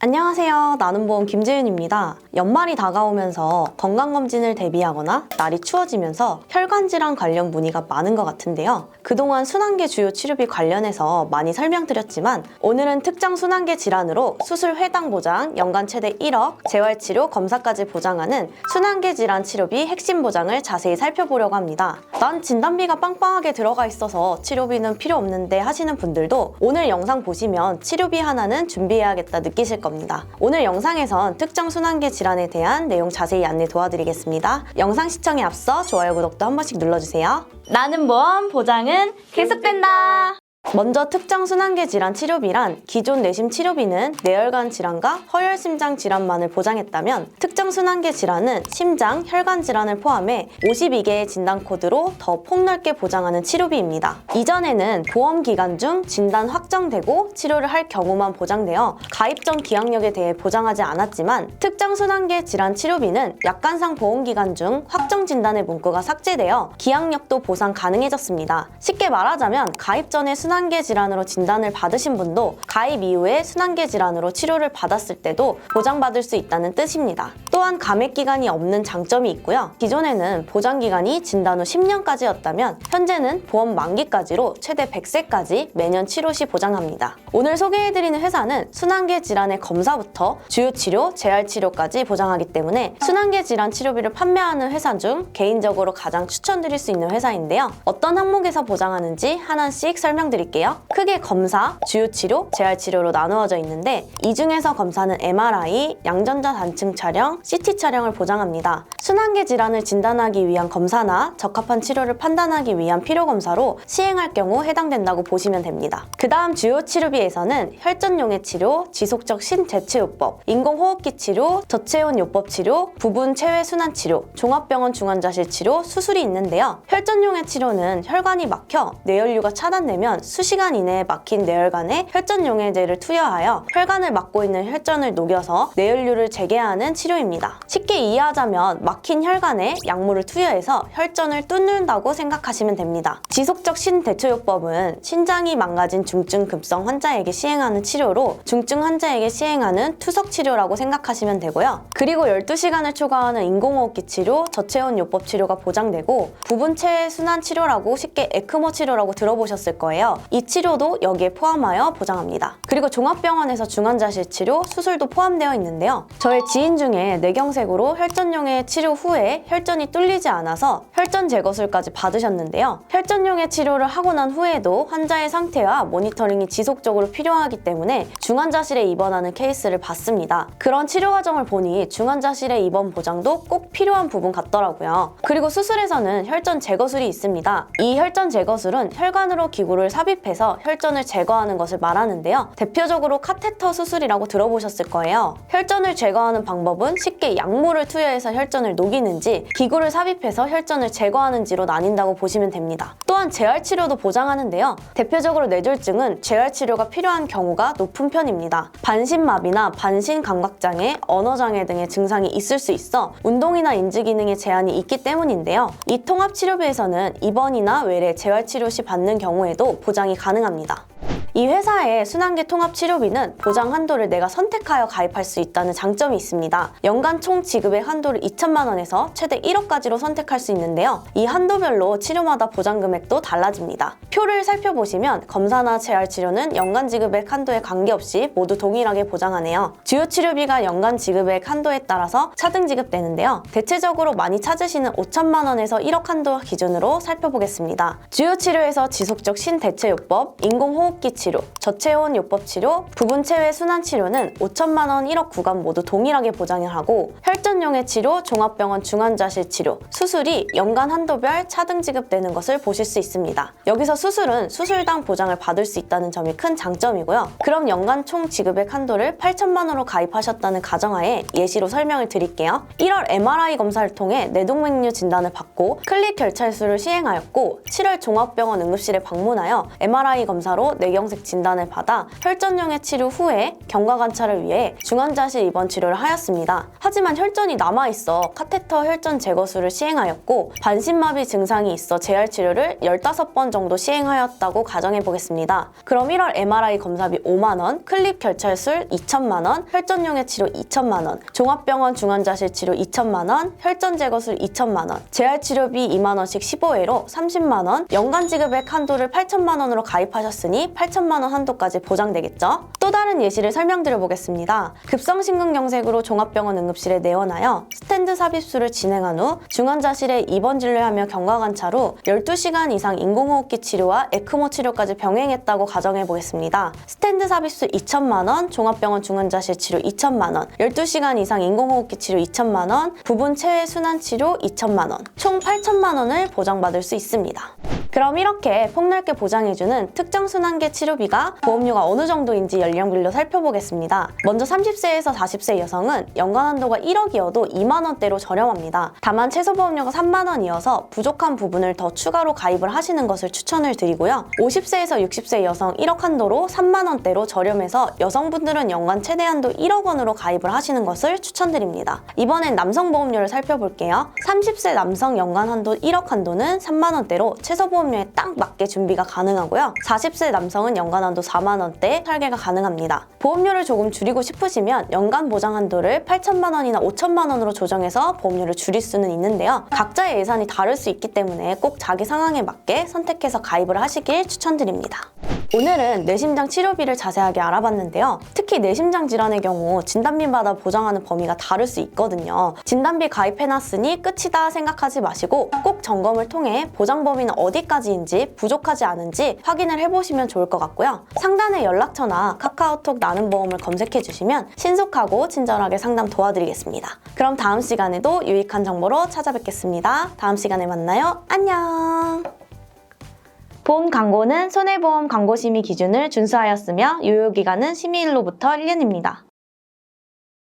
안녕하세요. 나는 보험 김재윤입니다. 연말이 다가오면서 건강검진을 대비하거나 날이 추워지면서 혈관질환 관련 문의가 많은 것 같은데요. 그동안 순환계 주요 치료비 관련해서 많이 설명드렸지만 오늘은 특정 순환계 질환으로 수술 회당 보장, 연간 최대 1억, 재활치료, 검사까지 보장하는 순환계 질환 치료비 핵심 보장을 자세히 살펴보려고 합니다. 난 진단비가 빵빵하게 들어가 있어서 치료비는 필요 없는데 하시는 분들도 오늘 영상 보시면 치료비 하나는 준비해야겠다 느끼실 겁니다. 오늘 영상에선 특정 순환계 질환에 대한 내용 자세히 안내 도와드리겠습니다. 영상 시청에 앞서 좋아요, 구독도 한 번씩 눌러주세요. 나는 보험, 보장은 계속된다! 먼저 특정 순환계 질환 치료비란 기존 내심 치료비는 뇌혈관 질환과 허혈심장 질환만을 보장했다면 특정 순환계 질환은 심장, 혈관 질환을 포함해 52개의 진단 코드로 더 폭넓게 보장하는 치료비입니다. 이전에는 보험 기간 중 진단 확정되고 치료를 할 경우만 보장되어 가입 전 기약력에 대해 보장하지 않았지만 특정 순환계 질환 치료비는 약관상 보험 기간 중 확정 진단의 문구가 삭제되어 기약력도 보상 가능해졌습니다. 쉽게 말하자면 가입 전에 순환계 질환으로 진단을 받으신 분도 가입 이후에 순환계 질환으로 치료를 받았을 때도 보장받을 수 있다는 뜻입니다. 또한 감액 기간이 없는 장점이 있고요. 기존에는 보장 기간이 진단 후 10년까지였다면 현재는 보험 만기까지로 최대 100세까지 매년 치료 시 보장합니다. 오늘 소개해드리는 회사는 순환계 질환의 검사부터 주요 치료, 재활 치료까지 보장하기 때문에 순환계 질환 치료비를 판매하는 회사 중 개인적으로 가장 추천드릴 수 있는 회사인데요. 어떤 항목에서 보장하는지 하나씩 설명드릴게요. 크게 검사, 주요 치료, 재활 치료로 나누어져 있는데 이 중에서 검사는 MRI, 양전자 단층 촬영, CT 촬영을 보장합니다. 순환계 질환을 진단하기 위한 검사나 적합한 치료를 판단하기 위한 필요 검사로 시행할 경우 해당된다고 보시면 됩니다. 그 다음 주요 치료비에서는 혈전용해 치료, 지속적 신대체요법, 인공호흡기 치료, 저체온 요법 치료, 부분 체외 순환 치료, 종합병원 중환자실 치료, 수술이 있는데요. 혈전용해 치료는 혈관이 막혀 뇌혈류가 차단되면 수시간 이내에 막힌 뇌혈관에 혈전용해제를 투여하여 혈관을 막고 있는 혈전을 녹여서 뇌혈류를 재개하는 치료입니다. 쉽게 이해하자면 막힌 혈관에 약물을 투여해서 혈전을 뚫는다고 생각하시면 됩니다. 지속적 신대체요법은 신장이 망가진 중증급성 환자에게 시행하는 치료로 중증 환자에게 시행하는 투석 치료라고 생각하시면 되고요. 그리고 12시간을 초과하는 인공호흡기 치료, 저체온 요법 치료가 보장되고 부분체외 순환 치료라고 쉽게 에크모 치료라고 들어보셨을 거예요. 이 치료도 여기에 포함하여 보장합니다. 그리고 종합병원에서 중환자실 치료, 수술도 포함되어 있는데요. 저의 지인 중에 뇌경색으로 혈전용해 치료 후에 혈전이 뚫리지 않아서 혈전 제거술까지 받으셨는데요. 혈전용해 치료를 하고 난 후에도 환자의 상태와 모니터링이 지속적으로 필요하기 때문에 중환자실에 입원하는 케이스를 봤습니다. 그런 치료 과정을 보니 중환자실에 입원 보장도 꼭 필요한 부분 같더라고요. 그리고 수술에서는 혈전 제거술이 있습니다. 이 혈전 제거술은 혈관으로 기구를 삽입해서 혈전을 제거하는 것을 말하는데요. 대표적으로 카테터 수술이라고 들어보셨을 거예요. 혈전을 제거하는 방법은 쉽게 약물을 투여해서 혈전을 녹이는지 기구를 삽입해서 혈전을 제거하는지로 나뉜다고 보시면 됩니다. 또한 재활치료도 보장하는데요. 대표적으로 뇌졸중은 재활치료가 필요한 경우가 높은 편입니다. 반신마비나 반신감각장애, 언어장애 등의 증상이 있을 수 있어 운동이나 인지기능에 제한이 있기 때문인데요. 이 통합치료비에서는 입원이나 외래 재활치료 시 받는 경우에도 보장이 가능합니다. 이 회사의 순환계 통합치료비는 보장 한도를 내가 선택하여 가입할 수 있다는 장점이 있습니다. 연간 총 지급액 한도를 2천만 원에서 최대 1억까지로 선택할 수 있는데요. 이 한도별로 치료마다 보장 금액도 달라집니다. 표를 살펴보시면 검사나 재활치료는 연간 지급액 한도에 관계없이 모두 동일하게 보장하네요. 주요 치료비가 연간 지급액 한도에 따라서 차등 지급되는데요. 대체적으로 많이 찾으시는 5천만 원에서 1억 한도 기준으로 살펴보겠습니다. 주요 치료에서 지속적 신대체요법, 인공호흡기 치료, 저체온 요법 치료, 부분체외 순환 치료는 5천만 원 1억 구간 모두 동일하게 보장을 하고 혈전용해 치료, 종합병원 중환자실 치료, 수술이 연간 한도별 차등 지급되는 것을 보실 수 있습니다. 여기서 수술은 수술당 보장을 받을 수 있다는 점이 큰 장점이고요. 그럼 연간 총 지급액 한도를 8천만 원으로 가입하셨다는 가정하에 예시로 설명을 드릴게요. 1월 MRI 검사를 통해 뇌동맥류 진단을 받고 클릭 결찰수를 시행하였고 7월 종합병원 응급실에 방문하여 MRI 검사로 뇌경 검색 진단을 받아 혈전용해 치료 후에 경과 관찰을 위해 중환자실 입원 치료를 하였습니다. 하지만 혈전이 남아있어 카테터 혈전 제거술을 시행하였고 반신마비 증상이 있어 재활 치료를 15번 정도 시행하였다고 가정해 보겠습니다. 그럼 1월 MRI 검사비 5만 원, 클립 결찰술 2천만 원, 혈전용해 치료 2천만 원, 종합병원 중환자실 치료 2천만 원, 혈전 제거술 2천만 원, 재활 치료비 2만 원씩 15회로 30만 원, 연간 지급액 한도를 8천만 원으로 가입하셨으니 8천만 원 한도까지 보장되겠죠? 또 다른 예시를 설명드려 보겠습니다. 급성심근경색으로 종합병원 응급실에 내원하여 스탠드 삽입술을 진행한 후 중환자실에 입원 진료하며 경과 관찰 후 12시간 이상 인공호흡기 치료와 에크모 치료까지 병행했다고 가정해 보겠습니다. 스탠드 삽입술 2천만 원, 종합병원 중환자실 치료 2천만 원, 12시간 이상 인공호흡기 치료 2천만 원, 부분 체외 순환 치료 2천만 원, 총 8천만 원을 보장받을 수 있습니다. 그럼 이렇게 폭넓게 보장해주는 특정 순환계 치료비가 보험료가 어느 정도인지 연령별로 살펴보겠습니다. 먼저 30세에서 40세 여성은 연간 한도가 1억이어도 2만 원대로 저렴합니다. 다만 최소 보험료가 3만 원이어서 부족한 부분을 더 추가로 가입을 하시는 것을 추천을 드리고요. 50세에서 60세 여성 1억 한도로 3만 원대로 저렴해서 여성분들은 연간 최대 한도 1억 원으로 가입을 하시는 것을 추천드립니다. 이번엔 남성 보험료를 살펴볼게요. 30세 남성 연간 한도 1억 한도는 3만 원대로 최소 보험료에 딱 맞게 준비가 가능하고요. 40세 남성은 연간 한도 4만 원대 설계가 가능합니다. 보험료를 조금 줄이고 싶으시면 연간 보장 한도를 8천만 원이나 5천만 원으로 조정해서 보험료를 줄일 수는 있는데요. 각자의 예산이 다를 수 있기 때문에 꼭 자기 상황에 맞게 선택해서 가입을 하시길 추천드립니다. 오늘은 뇌심장 치료비를 자세하게 알아봤는데요. 특히 뇌심장 질환의 경우 진단비마다 보장하는 범위가 다를 수 있거든요. 진단비 가입해놨으니 끝이다 생각하지 마시고 꼭 점검을 통해 보장 범위는 어디까지인지 부족하지 않은지 확인을 해보시면 좋을 것 같고요. 상단의 연락처나 카카오톡 나는 보험을 검색해주시면 신속하고 친절하게 상담 도와드리겠습니다. 그럼 다음 시간에도 유익한 정보로 찾아뵙겠습니다. 다음 시간에 만나요. 안녕! 본 광고는 손해보험 광고심의 기준을 준수하였으며 유효기간은 심의일로부터 1년입니다.